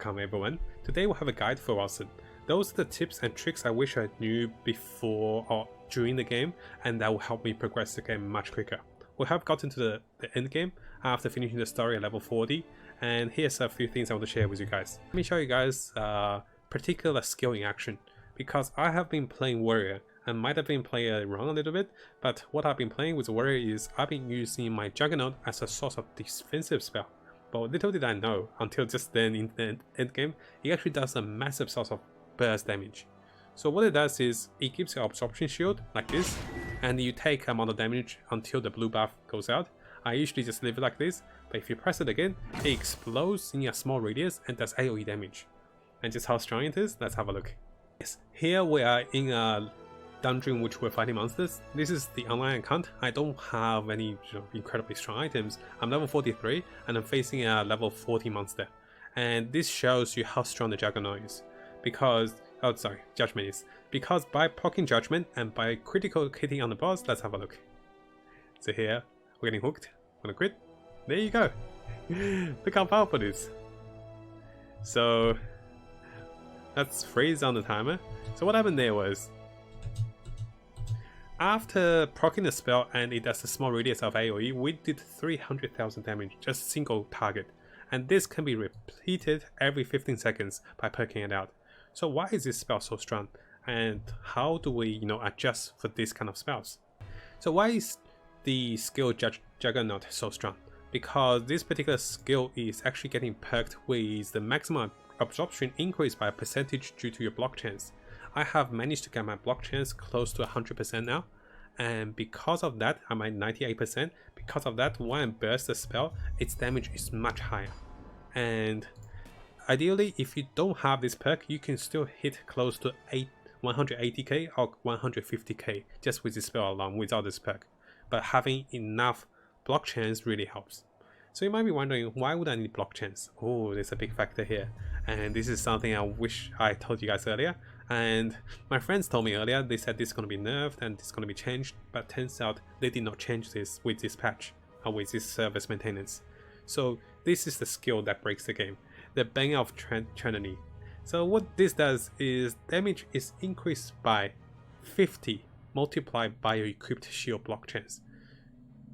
Welcome everyone. Today we'll have a guide for Wolcen. Those are the tips and tricks I wish I knew before or during the game, and that will help me progress the game much quicker. We have gotten to the end game after finishing the story at level 40, and here's a few things I want to share with you guys. Let me show you guys a particular skill in action, because I have been playing warrior and might have been playing it wrong a little bit, but what I've been playing with warrior is I've been using my juggernaut as a source of defensive spell. But little did I know, until just then in the end game, it actually does a massive source of burst damage. So what it does is, it gives you absorption shield, like this, and you take amount of damage until the blue buff goes out. I usually just leave it like this, but if you press it again, it explodes in a small radius and does AoE damage. And just how strong it is, let's have a look. Yes, here we are in a dungeon which we're fighting monsters. This is the online account. I don't have any incredibly strong items. I'm level 43 and I'm facing a level 40 monster. And this shows you how strong the Juggernaut is. Because, oh sorry, Judgment is. Because by proccing Judgment and by critical hitting on the boss, let's have a look. So here, we're getting hooked. I'm gonna quit. There you go. Look how powerful it is. So, let's freeze on the timer. So what happened there was, after proccing the spell and it does a small radius of AoE, we did 300,000 damage, just single target. And this can be repeated every 15 seconds by perking it out. So why is this spell so strong? And how do we, adjust for this kind of spells? So why is the skill Juggernaut so strong? Because this particular skill is actually getting perked with the maximum absorption increased by a percentage due to your block chance. I have managed to get my block chance close to 100% now, and because of that, I'm at 98%. Because of that, when I burst the spell, its damage is much higher. And ideally, if you don't have this perk, you can still hit close to 180k or 150k just with this spell alone without this perk. But having enough block chance really helps. So you might be wondering, why would I need block chance? Oh, there's a big factor here. And this is something I wish I told you guys earlier. And my friends told me earlier, they said this is going to be nerfed and it's going to be changed. But turns out they did not change this with this patch or with this service maintenance. So this is the skill that breaks the game. The Bane of Trinity. So what this does is damage is increased by 50 multiplied by your equipped shield block chance.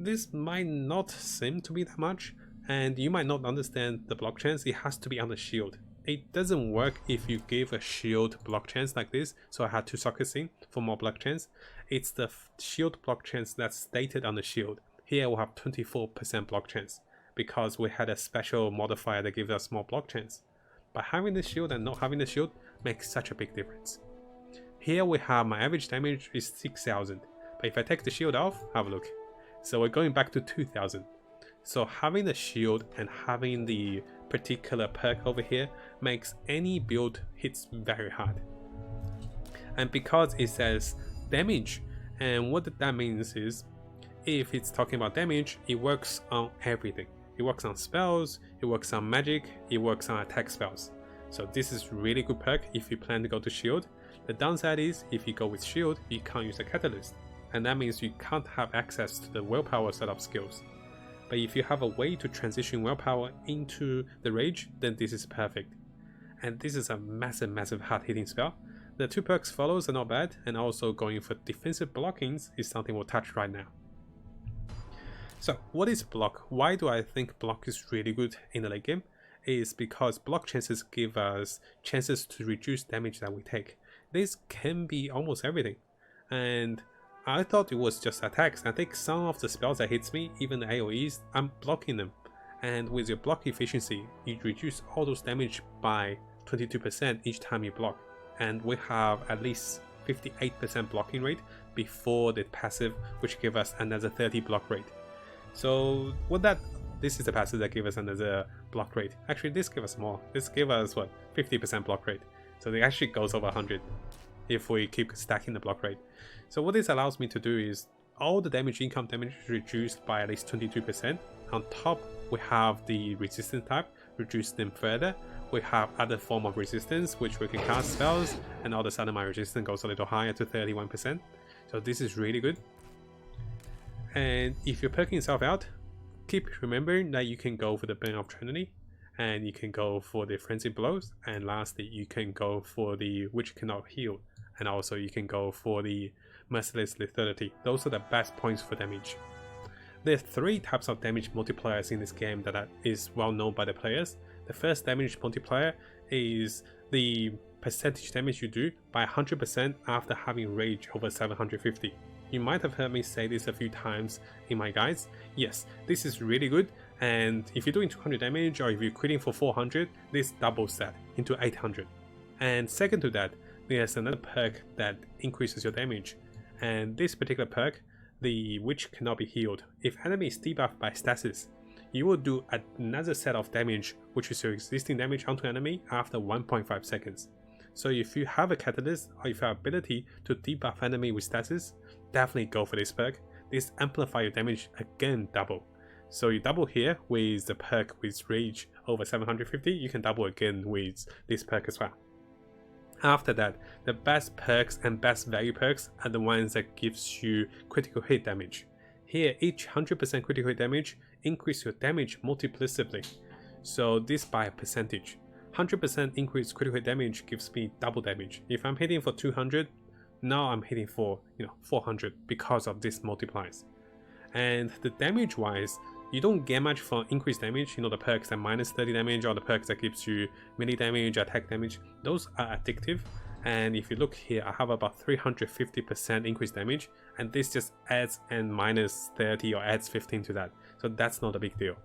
This might not seem to be that much, and you might not understand the block chance. It has to be on the shield. It doesn't work if you give a shield block chance like this, so I had two sockets in for more block chance. It's the shield block chance that's stated on the shield. Here we'll have 24% block chance, because we had a special modifier that gives us more block chance. But having the shield and not having the shield makes such a big difference. Here we have my average damage is 6,000, but if I take the shield off, have a look. So we're going back to 2,000. So having the shield and having the particular perk over here makes any build hits very hard. And because it says damage, and what that means is, if it's talking about damage, it works on everything. It works on spells, it works on magic, it works on attack spells. So this is really good perk if you plan to go to shield. The downside is, if you go with shield, you can't use a catalyst. And that means you can't have access to the willpower set of skills. But if you have a way to transition willpower into the rage, then this is perfect. And this is a massive hard hitting spell. The two perks follows are not bad, and also going for defensive blockings is something we'll touch right now. So what is block? Why do I think block is really good in the late game? Is because block chances give us chances to reduce damage that we take. This can be almost everything. And I thought it was just attacks. I think some of the spells that hits me, even the AoEs, I'm blocking them. And with your block efficiency, you reduce all those damage by 22% each time you block. And we have at least 58% blocking rate before the passive, which give us another 30 block rate. So this is the passive that gives us another block rate. Actually, this gives us more. This gives us 50% block rate. So it actually goes over 100 if we keep stacking the block rate. So what this allows me to do is, all the income damage is reduced by at least 22%. On top, we have the resistance type, reduce them further. We have other form of resistance, which we can cast spells, and all of a sudden my resistance goes a little higher to 31%. So this is really good. And if you're perking yourself out, keep remembering that you can go for the Bane of Trinity, and you can go for the frenzy blows, and lastly you can go for the which cannot heal, and also you can go for the merciless lethality. Those are the best points for damage. There are 3 types of damage multipliers in this game that is well known by the players. The first damage multiplier is the percentage damage you do by 100% after having rage over 750. You might have heard me say this a few times in my guides. Yes, this is really good, and if you're doing 200 damage or if you're critting for 400, this doubles that into 800. And second to that, there's another perk that increases your damage, and this particular perk, the which cannot be healed. If enemy is debuffed by stasis, you will do another set of damage, which is your existing damage onto enemy after 1.5 seconds. So if you have a catalyst or if you have ability to debuff enemy with stasis, definitely go for this perk. This amplifies your damage again double. So you double here with the perk with rage over 750, you can double again with this perk as well. After that, the best perks and best value perks are the ones that gives you critical hit damage. Here, each 100% critical hit damage increase your damage multiplicatively. So this by a percentage. 100% increased critical hit damage gives me double damage. If I'm hitting for 200, now I'm hitting for 400 because of this multiplies. And the damage wise, you don't get much for increased damage, the perks that minus 30 damage or the perks that gives you melee damage, attack damage, those are addictive. And if you look here, I have about 350% increased damage, and this just adds and minus 30 or adds 15 to that. So that's not a big deal.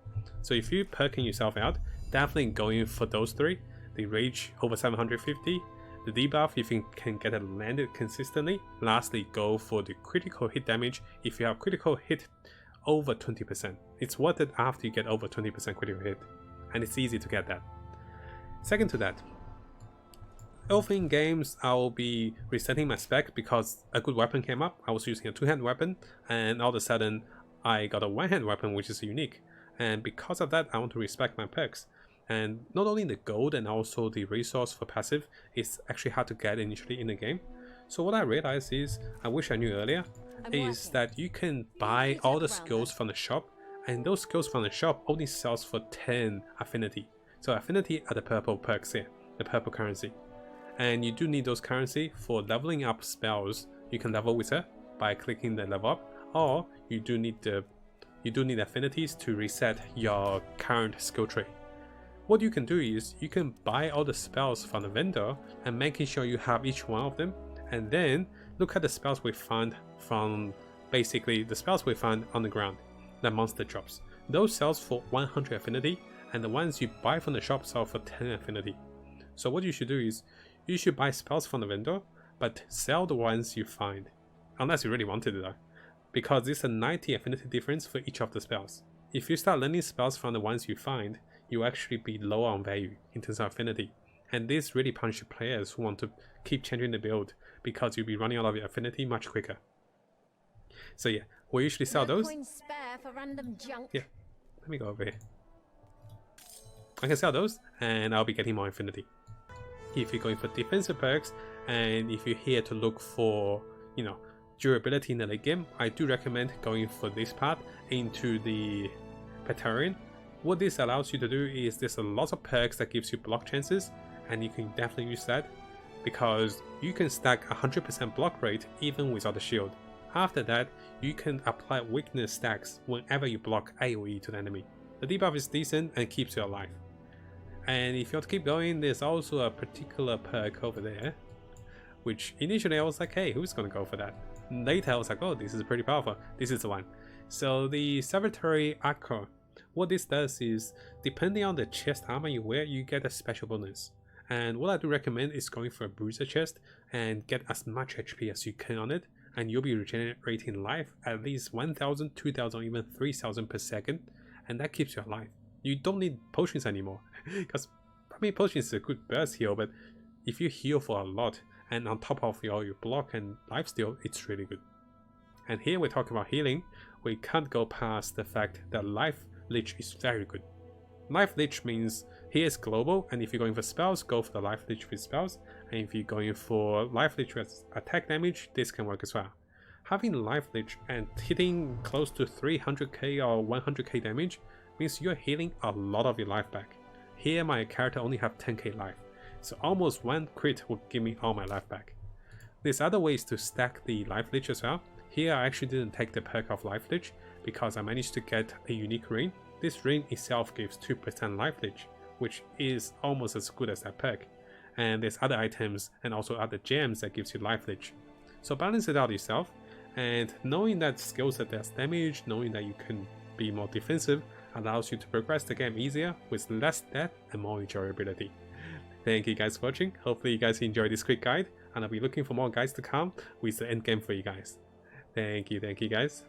So if you're perking yourself out, definitely going for those 3, the rage over 750, the debuff if you can get it landed consistently, lastly go for the critical hit damage if you have critical hit over 20%. It's worth it after you get over 20% critical hit, and it's easy to get that. Second to that, often in games I will be resetting my spec because a good weapon came up. I was using a 2-hand weapon and all of a sudden I got a 1-hand weapon which is unique, and because of that I want to respect my perks. And not only the gold and also the resource for passive is actually hard to get initially in the game. So what I realized is, I wish I knew earlier, is that you can buy all the skills from the shop, and those skills from the shop only sells for 10 affinity. So affinity are the purple perks here, the purple currency. And you do need those currency for leveling up spells. You can level with her by clicking the level up, or you do need affinities to reset your current skill tree. What you can do is you can buy all the spells from the vendor and making sure you have each one of them, and then look at the spells we found from basically the spells we found on the ground, the monster drops. Those sells for 100 affinity, and the ones you buy from the shop sell for 10 affinity. So what you should do is you should buy spells from the vendor, but sell the ones you find, unless you really wanted it though, because there's a 90 affinity difference for each of the spells. If you start learning spells from the ones you find, you'll actually be lower on value in terms of affinity, and this really punishes players who want to keep changing the build because you'll be running out of your affinity much quicker. So yeah, we usually sell those. For random junk. Yeah, let me go over here. I can sell those and I'll be getting more affinity. If you're going for defensive perks and if you're here to look for durability in the late game, I do recommend going for this part into the Praetorian. What this allows you to do is there's a lot of perks that gives you block chances, and you can definitely use that because you can stack 100% block rate even without a shield. After that, you can apply weakness stacks whenever you block AoE to the enemy. The debuff is decent and keeps you alive. And if you want to keep going, there's also a particular perk over there, which initially I was like, hey, who's gonna go for that? Later I was like, oh, this is pretty powerful, this is the one. So the Salvatore Archer, what this does is, depending on the chest armor you wear, you get a special bonus. And what I do recommend is going for a bruiser chest and get as much HP as you can on it, and you'll be regenerating life at least 1000, 2000, even 3000 per second, and that keeps you alive. You don't need potions anymore, because I mean potions is a good burst heal, but if you heal for a lot and on top of your block and lifesteal, it's really good. And here we're talking about healing, we can't go past the fact that life leech is very good. Life leech means here is global, and if you're going for spells, go for the life leech with spells, and if you're going for life leech with attack damage, this can work as well. Having life leech and hitting close to 300k or 100k damage means you're healing a lot of your life back. Here my character only have 10k life, so almost one crit will give me all my life back. There's other ways to stack the life leech as well. Here I actually didn't take the perk of life leech because I managed to get a unique ring. This ring itself gives 2% life leech, which is almost as good as that perk. And there's other items and also other gems that gives you life leech. So balance it out yourself, and knowing that skill set does damage, knowing that you can be more defensive, allows you to progress the game easier with less death and more enjoyability. Thank you guys for watching. Hopefully you guys enjoyed this quick guide, and I'll be looking for more guides to come with the end game for you guys. Thank you guys.